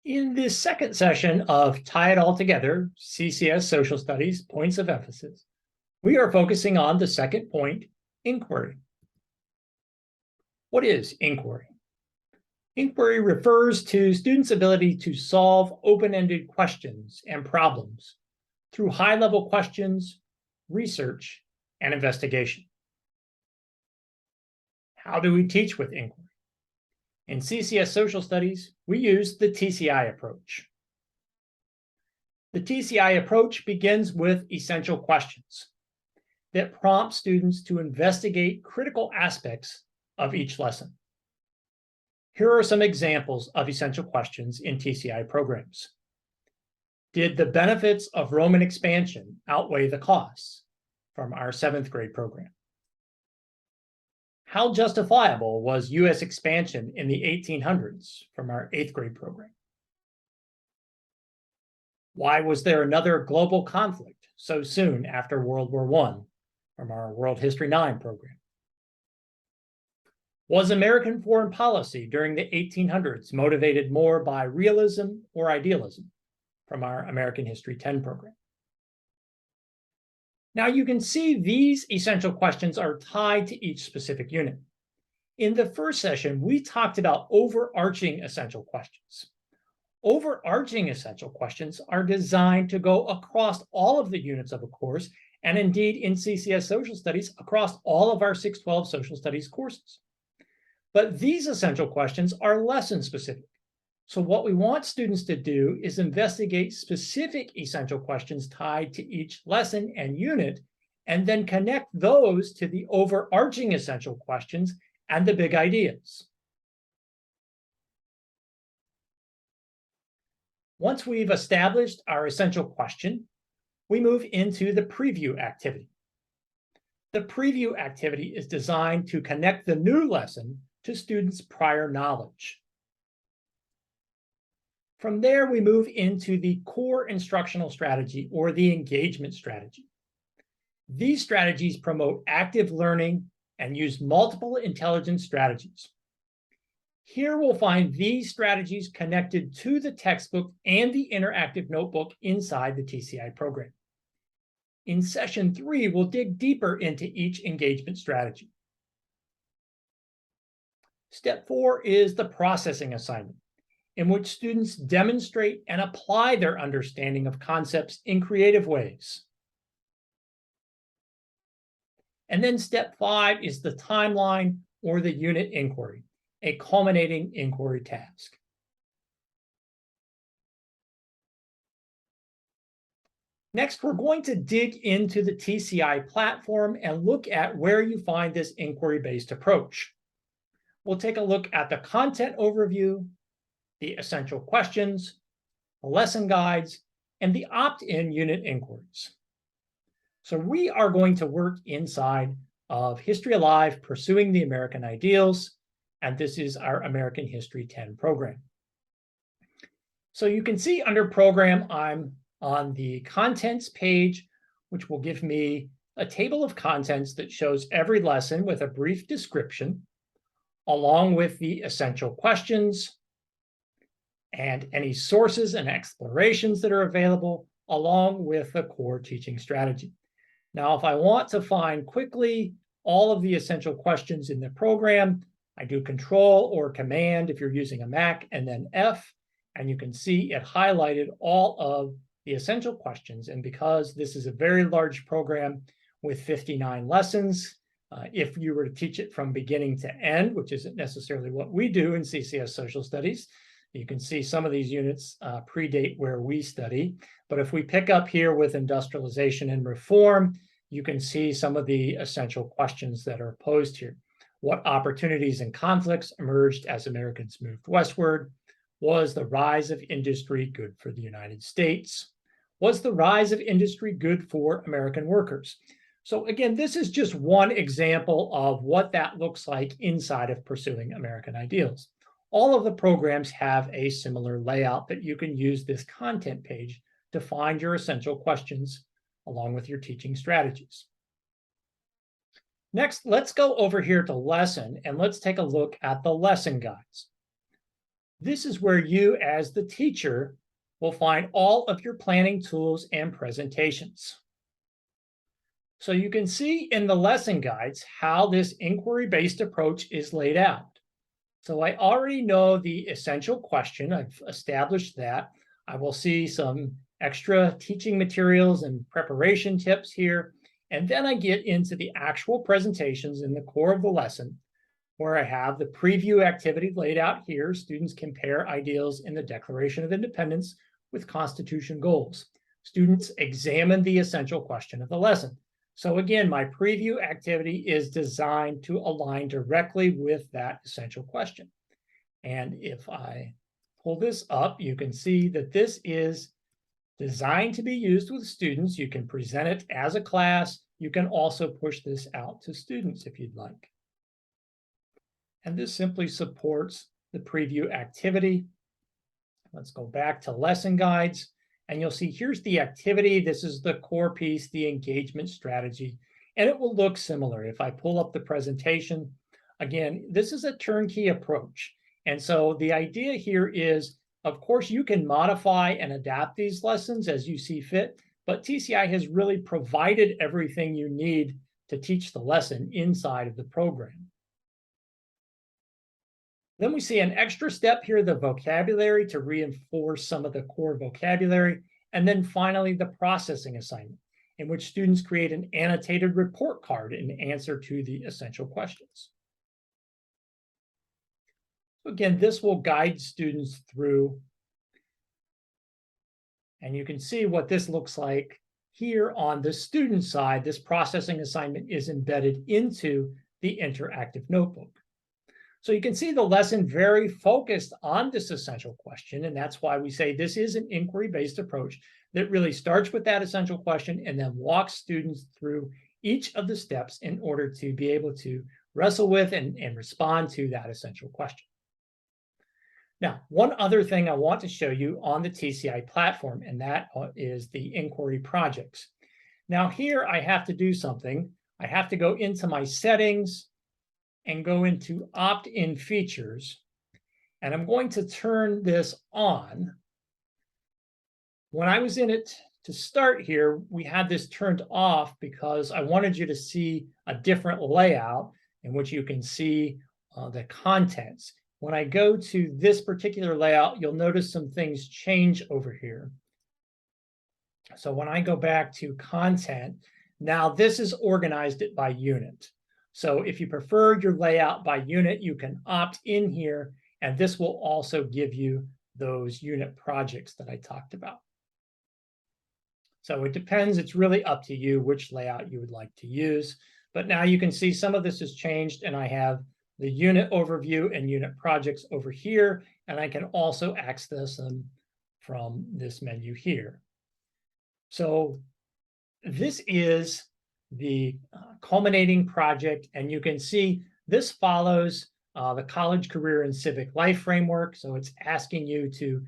In this second session of Tie It All Together, CCS Social Studies Points of Emphasis, we are focusing on the second point, inquiry. What is inquiry? Inquiry refers to students' ability to solve open-ended questions and problems through high-level questions, research, and investigation. How do we teach with inquiry? In CCS Social Studies, we use the TCI approach. The TCI approach begins with essential questions that prompt students to investigate critical aspects of each lesson. Here are some examples of essential questions in TCI programs. Did the benefits of Roman expansion outweigh the costs? From our 7th grade program. How justifiable was U.S. expansion in the 1800s? From our 8th grade program. Why was there another global conflict so soon after World War I? From our World History 9 program. Was American foreign policy during the 1800s motivated more by realism or idealism? From our American History 10 program. Now you can see these essential questions are tied to each specific unit. In the first session, we talked about overarching essential questions. Overarching essential questions are designed to go across all of the units of a course, and indeed in CCS Social Studies, across all of our 612 Social Studies courses. But these essential questions are lesson specific. So what we want students to do is investigate specific essential questions tied to each lesson and unit, and then connect those to the overarching essential questions and the big ideas. Once we've established our essential question, we move into the preview activity. The preview activity is designed to connect the new lesson to students' prior knowledge. From there, we move into the core instructional strategy or the engagement strategy. These strategies promote active learning and use multiple intelligence strategies. Here we'll find these strategies connected to the textbook and the interactive notebook inside the TCI program. In session 3, we'll dig deeper into each engagement strategy. Step 4 is the processing assignment, in which students demonstrate and apply their understanding of concepts in creative ways. And then step 5 is the timeline or the unit inquiry, a culminating inquiry task. Next, we're going to dig into the TCI platform and look at where you find this inquiry-based approach. We'll take a look at the content overview, the essential questions, the lesson guides, and the opt-in unit inquiries. So we are going to work inside of History Alive, Pursuing the American Ideals, and this is our American History 10 program. So you can see under program, I'm on the contents page, which will give me a table of contents that shows every lesson with a brief description, along with the essential questions, and any sources and explorations that are available, along with the core teaching strategy. Now, if I want to find quickly all of the essential questions in the program, I do Control or Command if you're using a Mac, and then F, and you can see it highlighted all of the essential questions. And because this is a very large program with 59 lessons, if you were to teach it from beginning to end, which isn't necessarily what we do in CCS Social Studies, you can see some of these units predate where we study. But if we pick up here with industrialization and reform, you can see some of the essential questions that are posed here. What opportunities and conflicts emerged as Americans moved westward? Was the rise of industry good for the United States? Was the rise of industry good for American workers? So again, this is just one example of what that looks like inside of Pursuing American Ideals. All of the programs have a similar layout that you can use this content page to find your essential questions along with your teaching strategies. Next, let's go over here to lesson and let's take a look at the lesson guides. This is where you, as the teacher, will find all of your planning tools and presentations. So you can see in the lesson guides how this inquiry-based approach is laid out. So I already know the essential question. I've established that. I will see some extra teaching materials and preparation tips here. And then I get into the actual presentations in the core of the lesson, where I have the preview activity laid out here. Students compare ideals in the Declaration of Independence with Constitution goals. Students examine the essential question of the lesson. So again, my preview activity is designed to align directly with that essential question. And if I pull this up, you can see that this is designed to be used with students. You can present it as a class. You can also push this out to students if you'd like. And this simply supports the preview activity. Let's go back to lesson guides. And you'll see here's the activity. This is the core piece, the engagement strategy. And it will look similar. If I pull up the presentation, again, this is a turnkey approach. And so the idea here is, of course, you can modify and adapt these lessons as you see fit, but TCI has really provided everything you need to teach the lesson inside of the program. Then we see an extra step here, the vocabulary, to reinforce some of the core vocabulary. And then finally, the processing assignment, in which students create an annotated report card in answer to the essential questions. So again, this will guide students through. And you can see what this looks like here on the student side. This processing assignment is embedded into the interactive notebook. So you can see the lesson very focused on this essential question, and that's why we say this is an inquiry-based approach that really starts with that essential question and then walks students through each of the steps in order to be able to wrestle with and respond to that essential question. Now, one other thing I want to show you on the TCI platform, and that is the inquiry projects. Now here I have to do something. I have to go into my settings and go into opt-in features. And I'm going to turn this on. When I was in it to start here, we had this turned off because I wanted you to see a different layout in which you can see the contents. When I go to this particular layout, you'll notice some things change over here. So when I go back to content, now this is organized it by unit. So if you prefer your layout by unit, you can opt in here, and this will also give you those unit projects that I talked about. So it depends. It's really up to you which layout you would like to use. But now you can see some of this has changed, and I have the unit overview and unit projects over here, and I can also access them from this menu here. So this is the culminating project, and you can see this follows the college career and civic life framework. So it's asking you to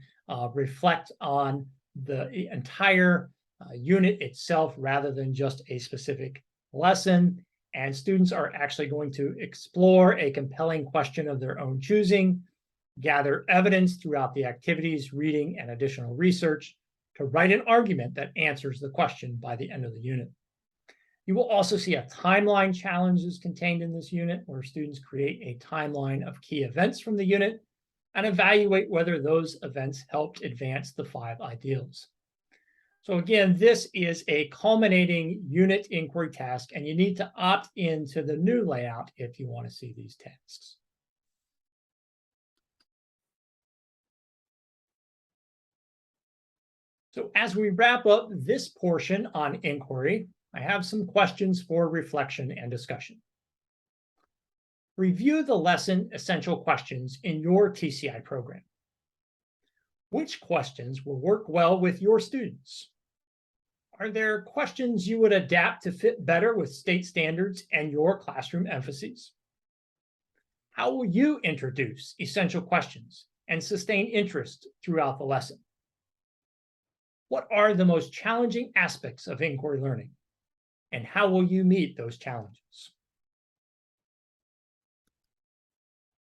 reflect on the entire unit itself rather than just a specific lesson. And students are actually going to explore a compelling question of their own choosing, gather evidence throughout the activities, reading, and additional research to write an argument that answers the question by the end of the unit. You will also see a timeline challenge is contained in this unit, where students create a timeline of key events from the unit and evaluate whether those events helped advance the 5 ideals. So again, this is a culminating unit inquiry task, and you need to opt into the new layout if you want to see these tasks. So as we wrap up this portion on inquiry, I have some questions for reflection and discussion. Review the lesson essential questions in your TCI program. Which questions will work well with your students? Are there questions you would adapt to fit better with state standards and your classroom emphases? How will you introduce essential questions and sustain interest throughout the lesson? What are the most challenging aspects of inquiry learning? And how will you meet those challenges?